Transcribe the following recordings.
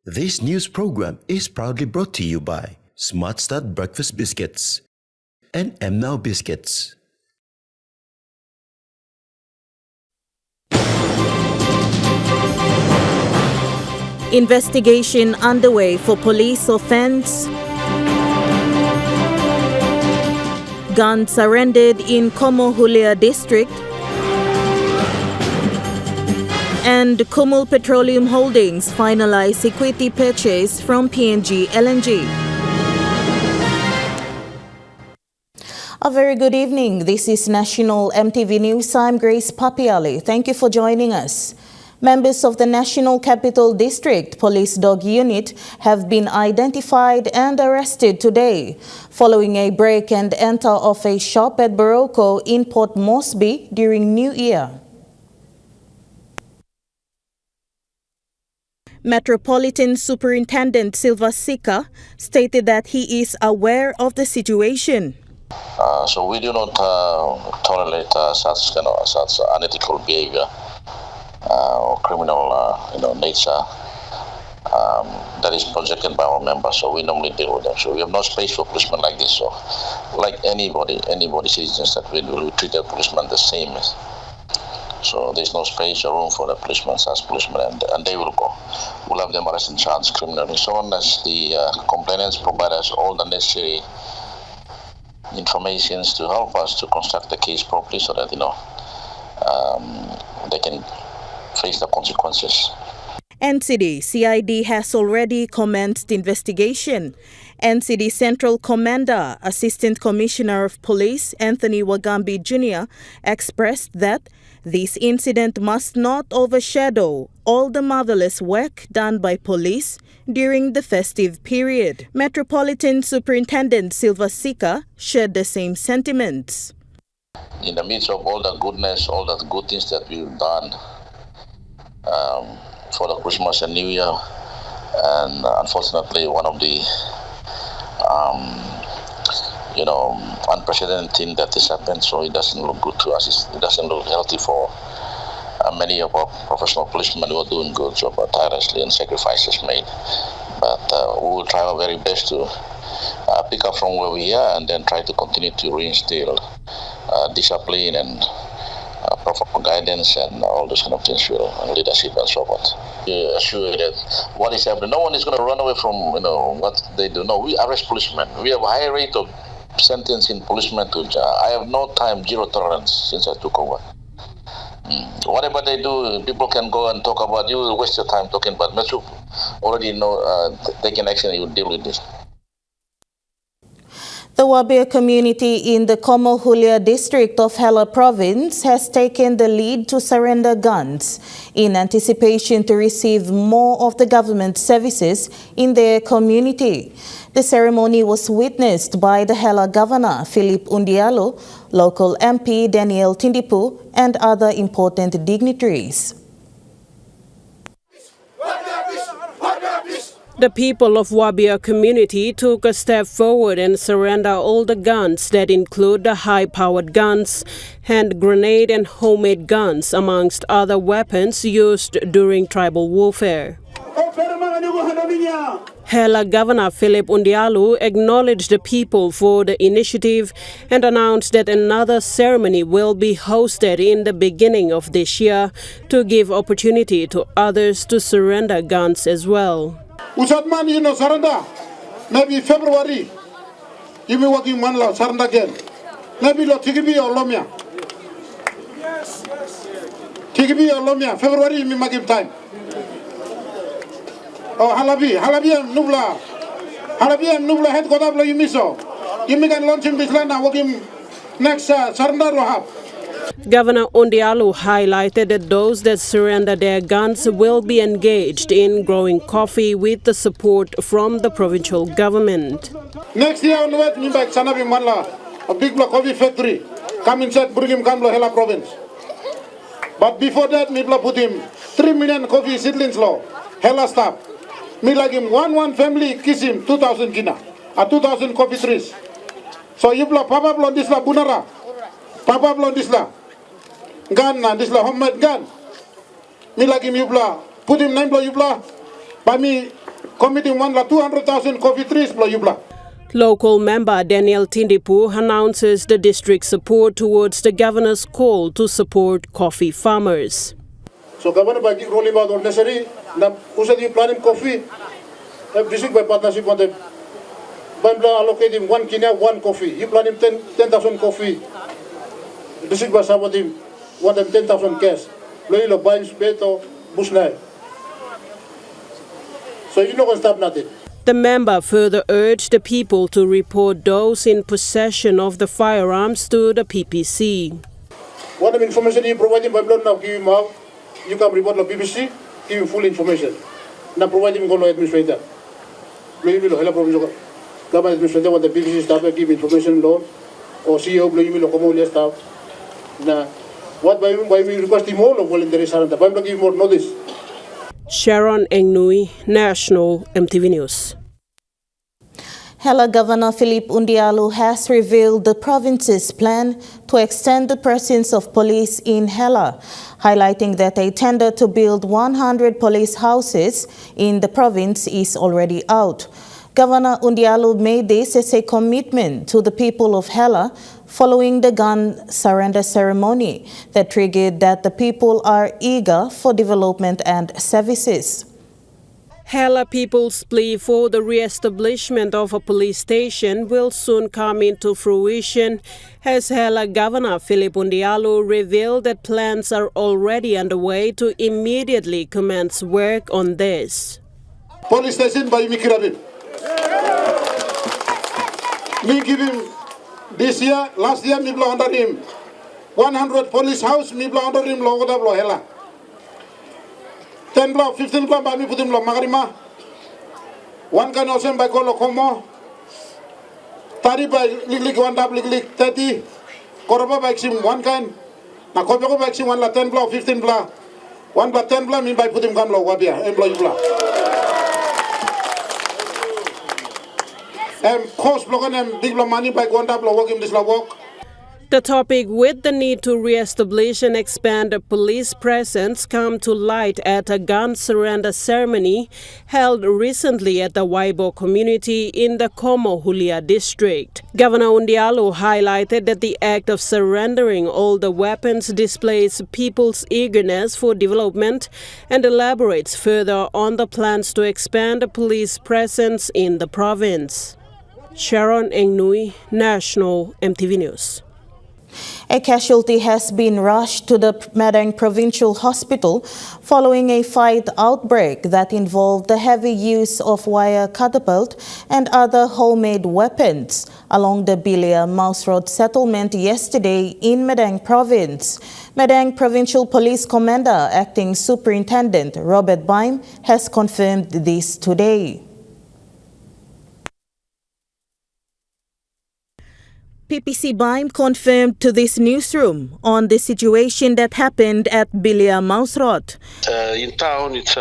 This news program is proudly brought to you by Smart Start Breakfast Biscuits and Now Biscuits. Investigation underway for police offense. Gun surrendered in Komohulia district. And Kumul Petroleum Holdings finalize equity purchase from PNG LNG. A very good evening. This is National Emtv News. I'm Grace Papiali. Thank you for joining us. Members of the National Capital District Police Dog Unit have been identified and arrested today following a break and enter of a shop at Baroko in Port Moresby during New Year. Metropolitan Superintendent Silva Sika stated that he is aware of the situation. So we do not tolerate such unethical behavior or criminal nature that is projected by our members. So we normally deal with them. So we have no space for policemen like this. So like anybody citizens that we do, we treat the policemen the same. So there's no space or room for the policemen as policemen, and they will go. We'll have them arrested and charged criminally. So unless the complainants provide us all the necessary information to help us to construct the case properly so that, they can face the consequences. NCD CID has already commenced investigation. NCD Central Commander, Assistant Commissioner of Police Anthony Wagambi Jr. expressed that this incident must not overshadow all the marvelous work done by police during the festive period. Metropolitan Superintendent Silva Sika shared the same sentiments. In the midst of all the goodness, all the good things that we've done for the Christmas and New Year, and unfortunately one of the unprecedented thing that has happened, so it doesn't look good to us. It doesn't look healthy for many of our professional policemen who are doing good job tirelessly and sacrifices made. But we will try our very best to pick up from where we are and then try to continue to reinstill discipline and proper guidance and all those kind of things, and leadership and so forth. We assure that what is happening, no one is going to run away from what they do. No, we arrest policemen. We have a high rate of sentencing policemen to jail. I have no time, zero tolerance since I took over. Whatever they do, people can go and talk about. You will waste your time talking about. But you already know taking action, you deal with this. The Wabia community in the Komohulia district of Hela province has taken the lead to surrender guns in anticipation to receive more of the government services in their community. The ceremony was witnessed by the Hela Governor Philip Undialo, local MP Daniel Tindipu, and other important dignitaries. The people of Wabia community took a step forward and surrendered all the guns that include the high-powered guns, hand grenade and homemade guns, amongst other weapons used during tribal warfare. Hela Governor Philip Undialu acknowledged the people for the initiative and announced that another ceremony will be hosted in the beginning of this year to give opportunity to others to surrender guns as well. Usatman, surrender. Maybe February, you be working man law, surrender again. Maybe lo Tigibi or Lomia. Yes. Tigibi or Lomia, February, you make him time. Oh, Halabi and Nubla headquarters, you miss so. You make and launch him this land and work him next surrender lo have. Governor Undialu highlighted that those that surrender their guns will be engaged in growing coffee with the support from the provincial government. Next year on the way, me back Sanabi Manla, a big block coffee factory, come inside, bring him come to Hela province. But before that, me put him 3 million coffee seedlings law, Hela staff. Me like him one family, kiss him 2,000 kina, 2,000 coffee trees. So you block Papa Blondisla Bunara, Papa Blondisla. Gun and this la homemade gun. Me like him you blah. Put him name blow you blah. By me committing 200,000 coffee trees blow you block. Local member Daniel Tindipu announces the district's support towards the governor's call to support coffee farmers. So governor by rolling out necessary, na usad you planning coffee, district by partnership on them. Bambla allocating 1 Kenya, 1 coffee. You plan him 10,000 coffee. District by Sabatim, 10,000 cash. Loyal buying beto, busnai. So you not gonna stop nothing. The member further urged the people to report those in possession of the firearms to the PPC. What information you providing by blood now, give him out. You can report the PPC, give him full information. Now provide him go to administrator. Blue help government administrator what the PPC staff give information law or CEO blue email or staff. Now what by we request him all of voluntary surrender. By give him more notice. Sharon Engnui, National Emtv News. Hela Governor Philip Undialu has revealed the province's plan to extend the presence of police in Hela, highlighting that a tender to build 100 police houses in the province is already out. Governor Undialu made this as a commitment to the people of Hela following the gun surrender ceremony that triggered that the people are eager for development and services. Hela people's plea for the re-establishment of a police station will soon come into fruition as Hela Governor Philip Undialu revealed that plans are already underway to immediately commence work on this. Police station by Mikirabin. Me give him this year, last year, me blow under him. 100 police house, me blow under him, logo da blow Hela. 10 block, 15 block, by me put him blow Magarima. 1 can also by Kolo Komo. 30 by Liglik, 1 dab Liglik, 30. Koroba by him 1 can. Na Kobako by him 1 la 10 block, 15 block. 1 block, 10 block, me by put him Gamlo, Wabia, employee block. Cost block and big block money by 1 dab block, work him this la work. The topic with the need to re-establish and expand the police presence come to light at a gun surrender ceremony held recently at the Waibo community in the Como Hulia district. Governor Undialu highlighted that the act of surrendering all the weapons displays people's eagerness for development and elaborates further on the plans to expand the police presence in the province. Sharon Engnui, National Emtv News. A casualty has been rushed to the Madang Provincial Hospital following a fight outbreak that involved the heavy use of wire catapult and other homemade weapons along the Bilia Mouse Road settlement yesterday in Madang Province. Madang Provincial Police Commander, Acting Superintendent Robert Baim, has confirmed this today. PPC Baim confirmed to this newsroom on the situation that happened at Bilia Mouse Road. In town, it's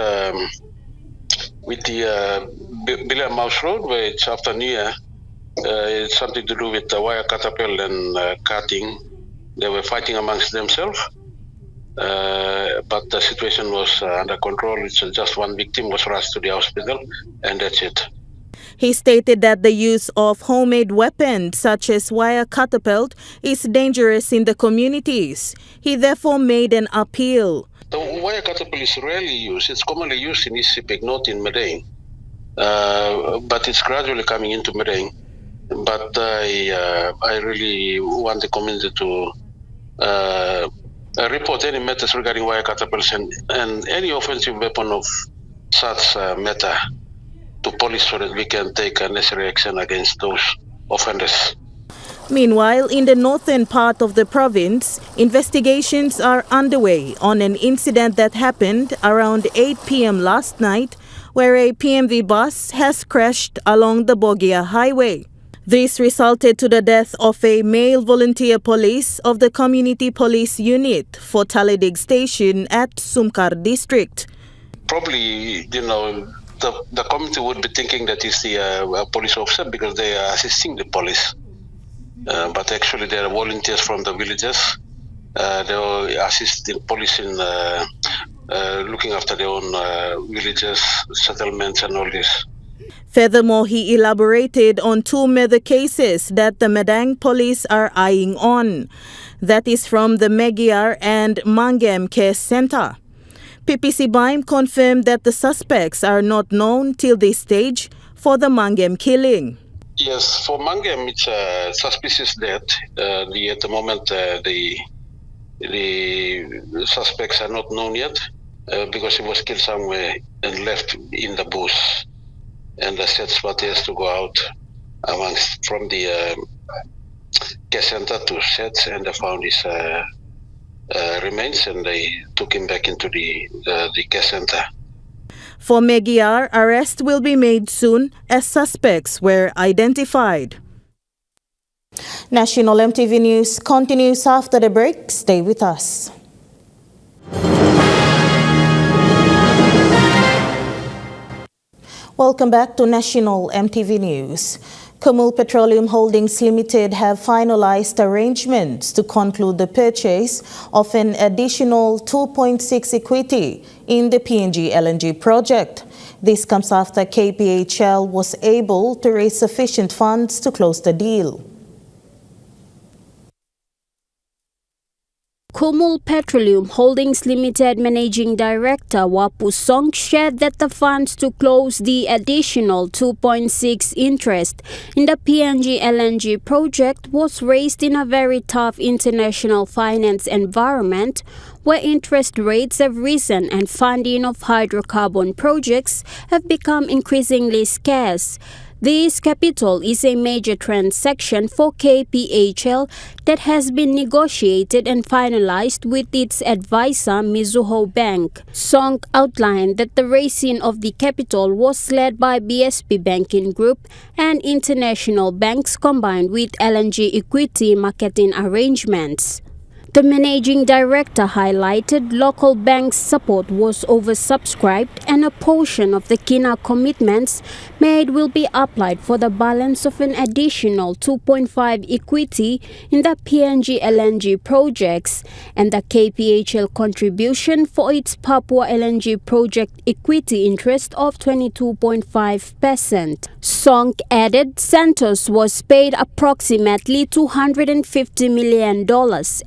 with the Bilia Mouse Road, where it's after New Year. It's something to do with the wire catapult and cutting. They were fighting amongst themselves, but the situation was under control. It's just one victim was rushed to the hospital, and that's it. He stated that the use of homemade weapons such as wire catapult is dangerous in the communities. He therefore made an appeal. The wire catapult is rarely used. It's commonly used in East Sepik, not in Madang. But it's gradually coming into Madang. But I really want the community to report any matters regarding wire catapults and any offensive weapon of such matter to police so that we can take necessary action against those offenders. Meanwhile, in the northern part of the province, investigations are underway on an incident that happened around 8 p.m. last night where a PMV bus has crashed along the Bogia Highway. This resulted to the death of a male volunteer police of the Community Police Unit for Taledig Station at Sumkar District. Probably, the community would be thinking that it's the police officer because they are assisting the police. But actually, they are volunteers from the villages. They will assist the police in looking after their own villages, settlements, and all this. Furthermore, he elaborated on two murder cases that the Madang police are eyeing on. That is from the Magyar and Mangem Care Center. PPC Baim confirmed that the suspects are not known till this stage for the Mangem killing. Yes, for Mangem, it's a suspicious death. At the moment, the suspects are not known yet because he was killed somewhere and left in the bush. And the search party has to go out from the care center to search, and they found his remains, and they took him back into the care center. For Magyar, arrest will be made soon as suspects were identified. National Emtv News continues after the break. Stay with us. Welcome back to National Emtv News. Kumul Petroleum Holdings Limited have finalized arrangements to conclude the purchase of an additional 2.6 equity in the PNG LNG project. This comes after KPHL was able to raise sufficient funds to close the deal. Kumul Petroleum Holdings Limited Managing Director Wapu Song shared that the funds to close the additional 2.6 interest in the PNG LNG project was raised in a very tough international finance environment where interest rates have risen and funding of hydrocarbon projects have become increasingly scarce. This capital is a major transaction for KPHL that has been negotiated and finalized with its advisor Mizuho Bank. Song outlined that the raising of the capital was led by BSP Banking Group and international banks combined with LNG equity marketing arrangements. The managing director highlighted local banks' support was oversubscribed and a portion of the Kina commitments made will be applied for the balance of an additional 2.5 equity in the PNG LNG projects and the KPHL contribution for its Papua LNG project equity interest of 22.5%. Song added Santos was paid approximately $250 million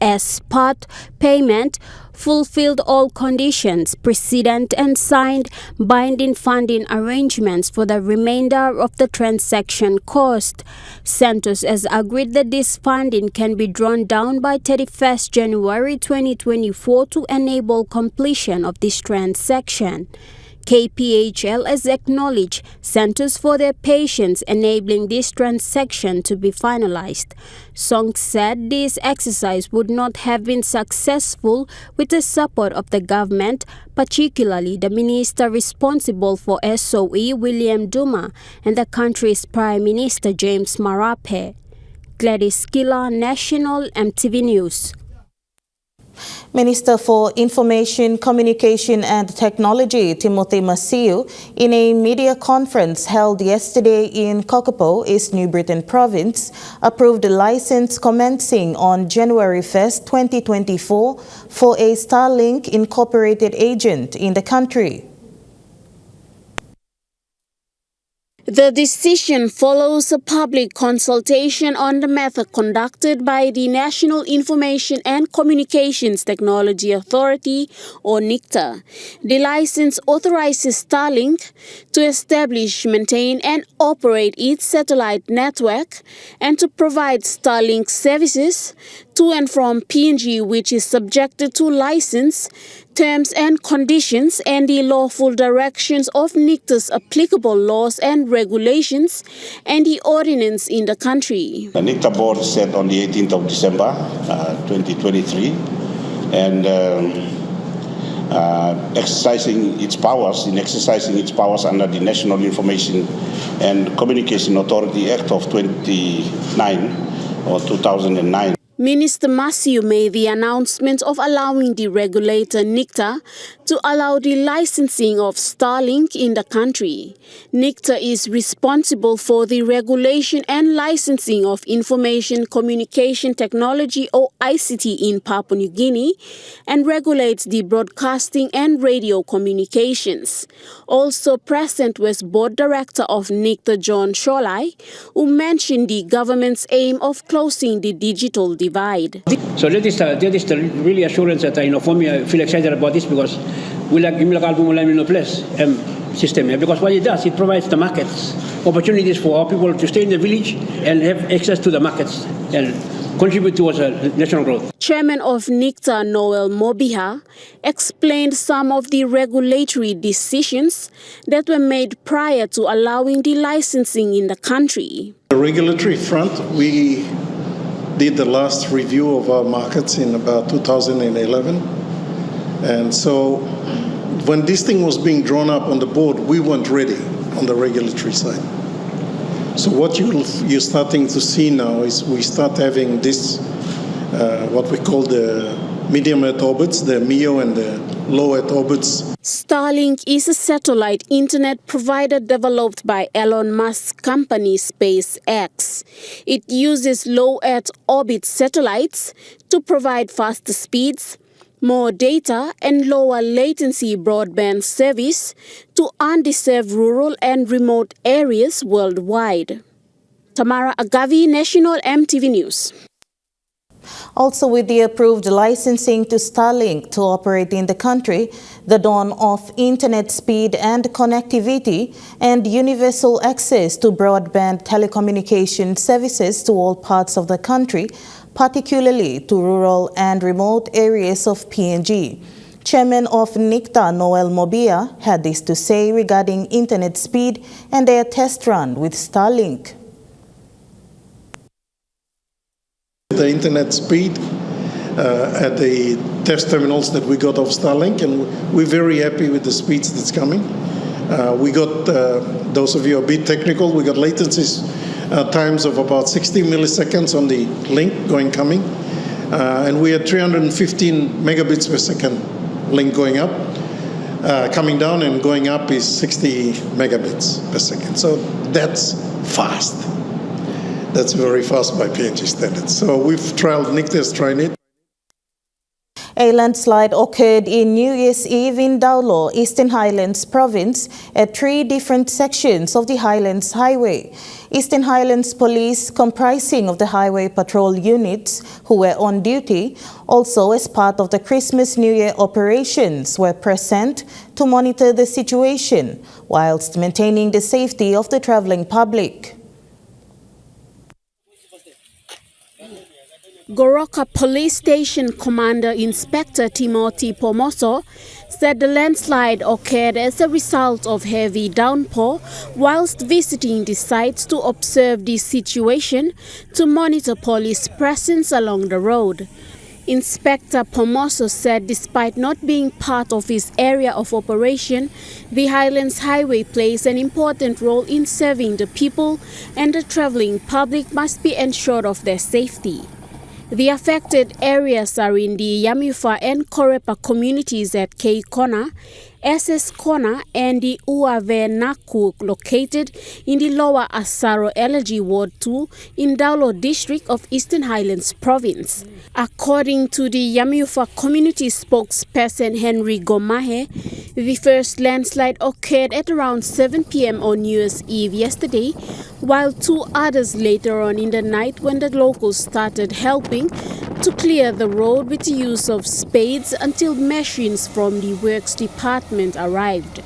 as part payment, fulfilled all conditions precedent and signed binding funding arrangements for the remainder of the transaction cost. Santos has agreed that this funding can be drawn down by 31st January 2024 to enable completion of this transaction. KPHL has acknowledged Santos for their patience enabling this transaction to be finalized. Song said this exercise would not have been successful with the support of the government, particularly the minister responsible for SOE, William Duma, and the country's Prime Minister, James Marape. Gladys Kila, National Emtv News. Minister for Information, Communication and Technology, Timothy Masiu, in a media conference held yesterday in Kokopo, East New Britain Province, approved a license commencing on January 1st, 2024 for a Starlink incorporated agent in the country. The decision follows a public consultation on the method conducted by the National Information and Communications Technology Authority, or NICTA. The license authorizes Starlink to establish, maintain and operate its satellite network and to provide Starlink services to and from PNG, which is subjected to license, terms and conditions and the lawful directions of NICTA's applicable laws and regulations and the ordinance in the country. The NICTA board set on the 18th of December 2023 and exercising its powers under the National Information and Communication Authority Act of 29 or 2009. Minister Masiu made the announcement of allowing the regulator NICTA to allow the licensing of Starlink in the country. NICTA is responsible for the regulation and licensing of information communication technology or ICT in Papua New Guinea and regulates the broadcasting and radio communications. Also present was Board Director of NICTA John Sholai, who mentioned the government's aim of closing the digital divide. So that is the really assurance that for me I feel excited about this because we like place system because what it does, it provides the markets opportunities for our people to stay in the village and have access to the markets and contribute towards national growth. Chairman of NICTA, Noel Mobiha, explained some of the regulatory decisions that were made prior to allowing the licensing in the country. The regulatory front, we did the last review of our markets in about 2011. And so when this thing was being drawn up on the board, we weren't ready on the regulatory side. So what you're starting to see now is we start having this, what we call the medium Earth orbits, the MEO and the low Earth orbits. Starlink is a satellite internet provider developed by Elon Musk's company SpaceX. It uses low Earth orbit satellites to provide faster speeds, more data and lower latency broadband service to undeserved rural and remote areas worldwide. Tamara Agavi, National Emtv News. Also, with the approved licensing to Starlink to operate in the country, the dawn of internet speed and connectivity and universal access to broadband telecommunication services to all parts of the country, particularly to rural and remote areas of PNG. Chairman of NICTA, Noel Mobia, had this to say regarding internet speed and their test run with Starlink. The internet speed at the test terminals that we got of Starlink, and we're very happy with the speeds that's coming. We got, those of you a bit technical, we got latencies times of about 60 milliseconds on the link coming, and we had 315 megabits per second link going up. Coming down and going up is 60 megabits per second. So that's fast. That's very fast by PNG standards. So we've trialed, NICTA's tried it. A landslide occurred in New Year's Eve in Daulo, Eastern Highlands Province, at 3 different sections of the Highlands Highway. Eastern Highlands Police, comprising of the highway patrol units who were on duty, also as part of the Christmas New Year operations, were present to monitor the situation whilst maintaining the safety of the travelling public. Goroka Police Station Commander Inspector Timothy Pomoso said the landslide occurred as a result of heavy downpour whilst visiting the sites to observe the situation to monitor police presence along the road. Inspector Pomoso said despite not being part of his area of operation, the Highlands Highway plays an important role in serving the people and the travelling public must be ensured of their safety. The affected areas are in the Yamufa and Korepa communities at K Kona, SS Kona, and the Uave Naku, located in the Lower Asaro LG Ward 2 in Daulo District of Eastern Highlands Province. According to the Yamufa community spokesperson Henry Gomahe, the first landslide occurred at around 7 p.m. on New Year's Eve yesterday, while 2 others later on in the night when the locals started helping to clear the road with the use of spades until machines from the Works Department arrived.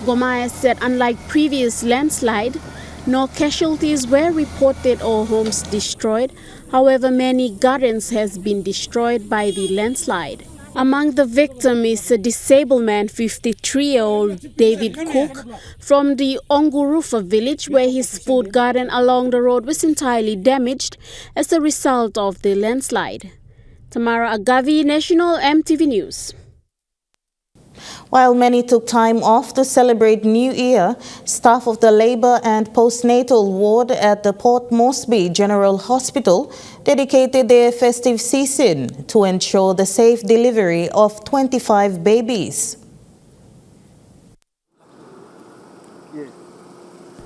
Gomaya said unlike previous landslide, no casualties were reported or homes destroyed. However, many gardens has been destroyed by the landslide. Among the victims is a disabled man, 53-year-old David Cook, from the Ongurufa village where his food garden along the road was entirely damaged as a result of the landslide. Tamara Agavi, National Emtv News. While many took time off to celebrate New Year, staff of the Labour and Postnatal Ward at the Port Moresby General Hospital dedicated their festive season to ensure the safe delivery of 25 babies.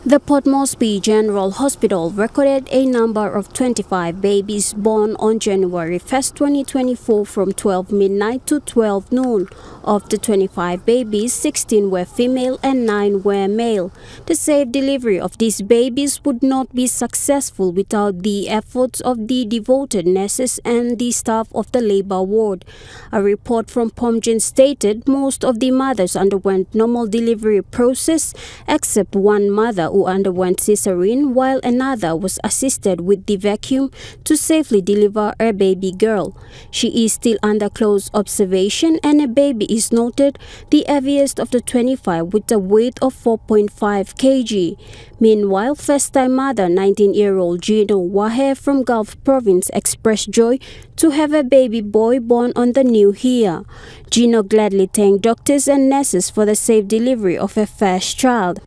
The Port Moresby General Hospital recorded a number of 25 babies born on January 1st, 2024 from 12 midnight to 12 noon. Of the 25 babies, 16 were female and 9 were male. The safe delivery of these babies would not be successful without the efforts of the devoted nurses and the staff of the labor ward. A report from Pomgen stated most of the mothers underwent normal delivery process except one mother who underwent cesarean, while another was assisted with the vacuum to safely deliver a baby girl. She is still under close observation, and a baby is noted, the heaviest of the 25 with a weight of 4.5 kg. Meanwhile, first-time mother 19-year-old Gino Wahe from Gulf Province expressed joy to have a baby boy born on the new year. Gino gladly thanked doctors and nurses for the safe delivery of her first child.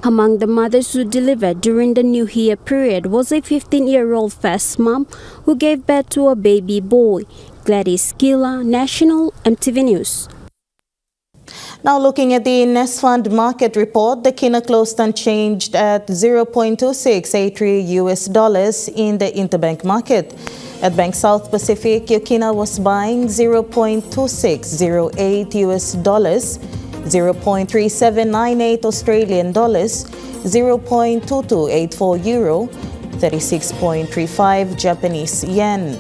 Among the mothers who delivered during the New Year period was a 15-year-old first mom who gave birth to a baby boy. Gladys Gila, National, Emtv News. Now looking at the Nest Fund market report, the Kina closed unchanged at $0.2683 US in the interbank market. At Bank South Pacific, Kina was buying $0.2608 US, 0.3798 Australian dollars, 0.2284 euro, 36.35 Japanese yen.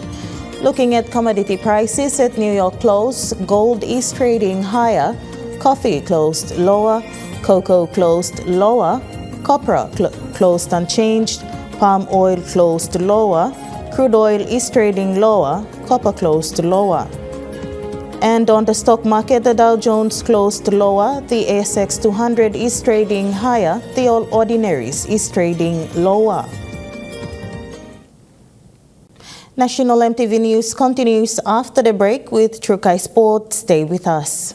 Looking at commodity prices at New York close, gold is trading higher, coffee closed lower, cocoa closed lower, copra closed unchanged, palm oil closed lower, crude oil is trading lower, copper closed lower. And on the stock market, the Dow Jones closed lower, the ASX 200 is trading higher, the All Ordinaries is trading lower. National Emtv News continues after the break with Trukai Sport. Stay with us.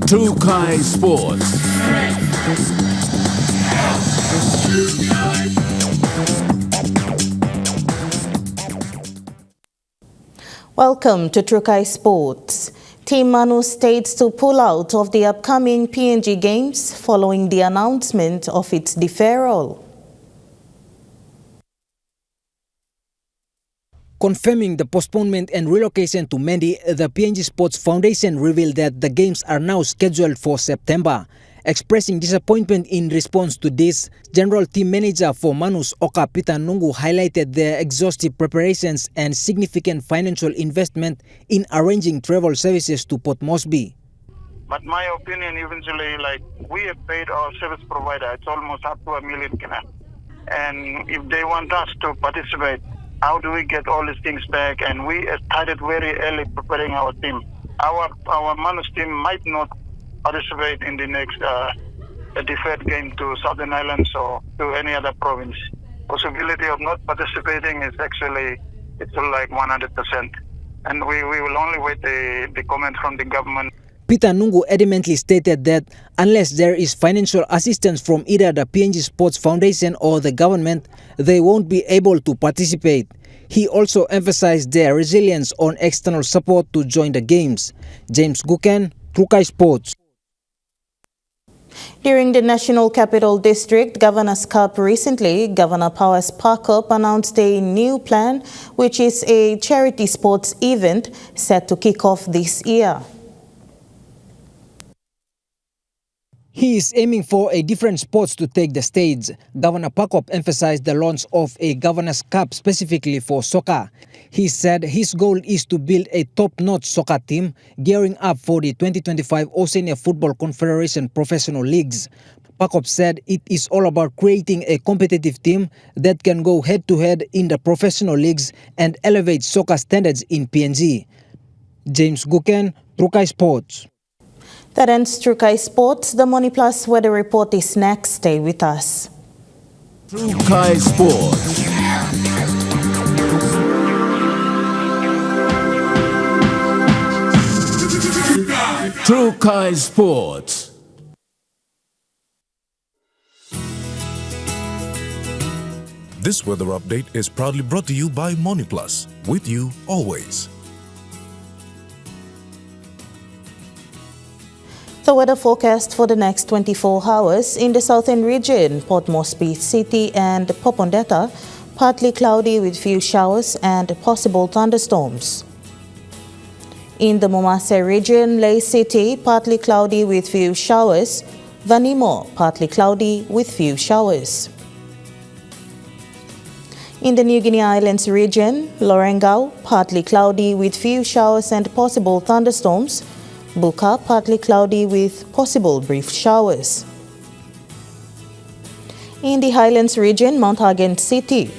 Trukai Sports. Welcome to Trukai Sports. Team Manu states to pull out of the upcoming PNG Games following the announcement of its deferral. Confirming the postponement and relocation to Mendi, the PNG Sports Foundation revealed that the games are now scheduled for September. Expressing disappointment in response to this, General Team Manager for Manus Oka Peter Nungu highlighted their exhaustive preparations and significant financial investment in arranging travel services to Port Moresby. But my opinion, eventually, we have paid our service provider, it's almost up to $1 million. And if they want us to participate, how do we get all these things back? And we started very early preparing our team. Our Manus team might not participate in the next deferred game to Southern Islands or to any other province. Possibility of not participating is actually, it's like 100%. And we will only wait the comment from the government. Peter Nungu adamantly stated that unless there is financial assistance from either the PNG Sports Foundation or the government, they won't be able to participate. He also emphasized their resilience on external support to join the games. James Guken, Trukai Sports. During the National Capital District Governor's Cup recently, Governor Powers Parkop announced a new plan, which is a charity sports event set to kick off this year. He is aiming for a different sports to take the stage. Governor Parkop emphasized the launch of a Governor's Cup specifically for soccer. He said his goal is to build a top-notch soccer team gearing up for the 2025 Oceania Football Confederation Professional Leagues. Parkop said it is all about creating a competitive team that can go head-to-head in the professional leagues and elevate soccer standards in PNG. James Guken, Trukai Sports. That ends Trukai Sports. The Money Plus weather report is next. Stay with us. Trukai Sports. Trukai Sports. This weather update is proudly brought to you by Money Plus, with you always. The weather forecast for the next 24 hours in the southern region, Port Moresby City and Popondetta, partly cloudy with few showers and possible thunderstorms. In the Momase region, Ley City, partly cloudy with few showers. Vanimo, partly cloudy with few showers. In the New Guinea Islands region, Lorengau, partly cloudy with few showers and possible thunderstorms. Buka, partly cloudy with possible brief showers. In the Highlands region, Mount Hagen City,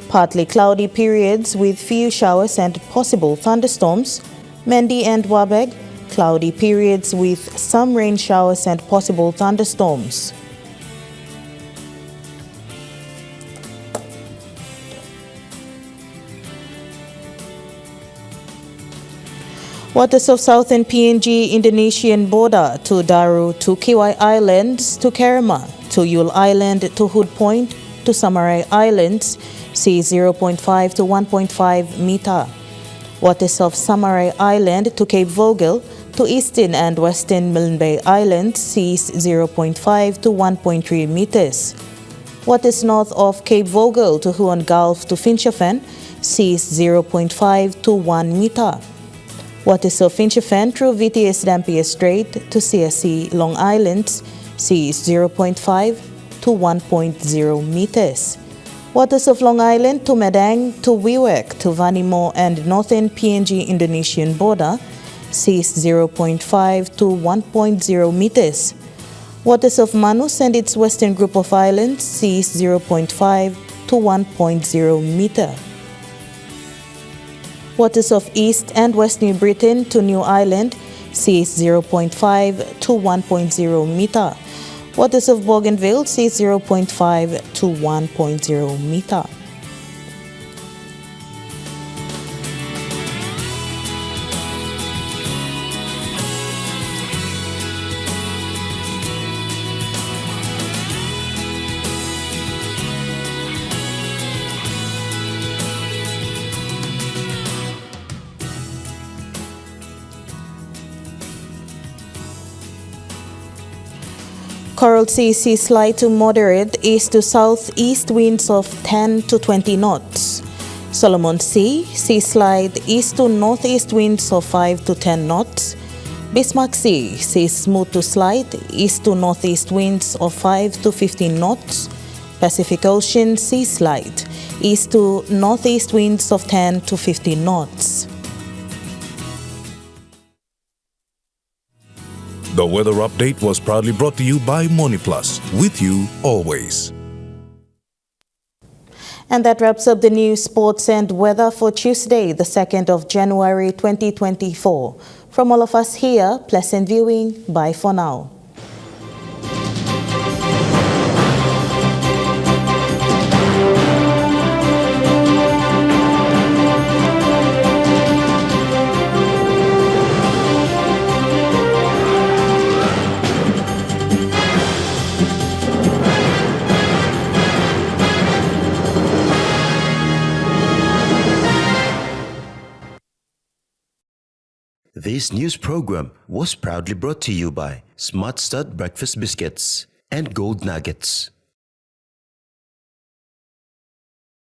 partly cloudy periods with few showers and possible thunderstorms. Mendi and Wabeg, cloudy periods with some rain showers and possible thunderstorms. Waters of southern PNG Indonesian border to Daru to Kiwai Islands to Kerema to Yule Island to Hood Point to Samarai Islands, sea 0.5 to 1.5 meter. Waters of Samarai Island to Cape Vogel to eastern and western Milne Bay Islands, seas 0.5 to 1.3 meters. Waters north of Cape Vogel to Huon Gulf to Finschhafen, seas 0.5 to 1 meter. Waters of Finschhafen through VTS Dampier Strait to CSC Long Island, seas 0.5 to 1.0 meters. Waters of Long Island to Medang to Wewak to Vanimo and northern PNG Indonesian border, seas 0.5 to 1.0 meters. Waters of Manus and its western group of islands, seas 0.5 to 1.0 meter. Waters of East and West New Britain to New Ireland, seas 0.5 to 1.0 meter. Waters of Bougainville, seas 0.5 to 1.0 meter. Coral Sea sees slight to moderate east to southeast winds of 10 to 20 knots. Solomon Sea sees slight east to northeast winds of 5 to 10 knots. Bismarck Sea sees smooth to slight east to northeast winds of 5 to 15 knots. Pacific Ocean sees slight east to northeast winds of 10 to 15 knots. The weather update was proudly brought to you by Money Plus, with you always. And that wraps up the news, sports and weather for Tuesday, the 2nd of January 2024. From all of us here, pleasant viewing. Bye for now. This news program was proudly brought to you by Smart Start Breakfast Biscuits and Gold Nuggets.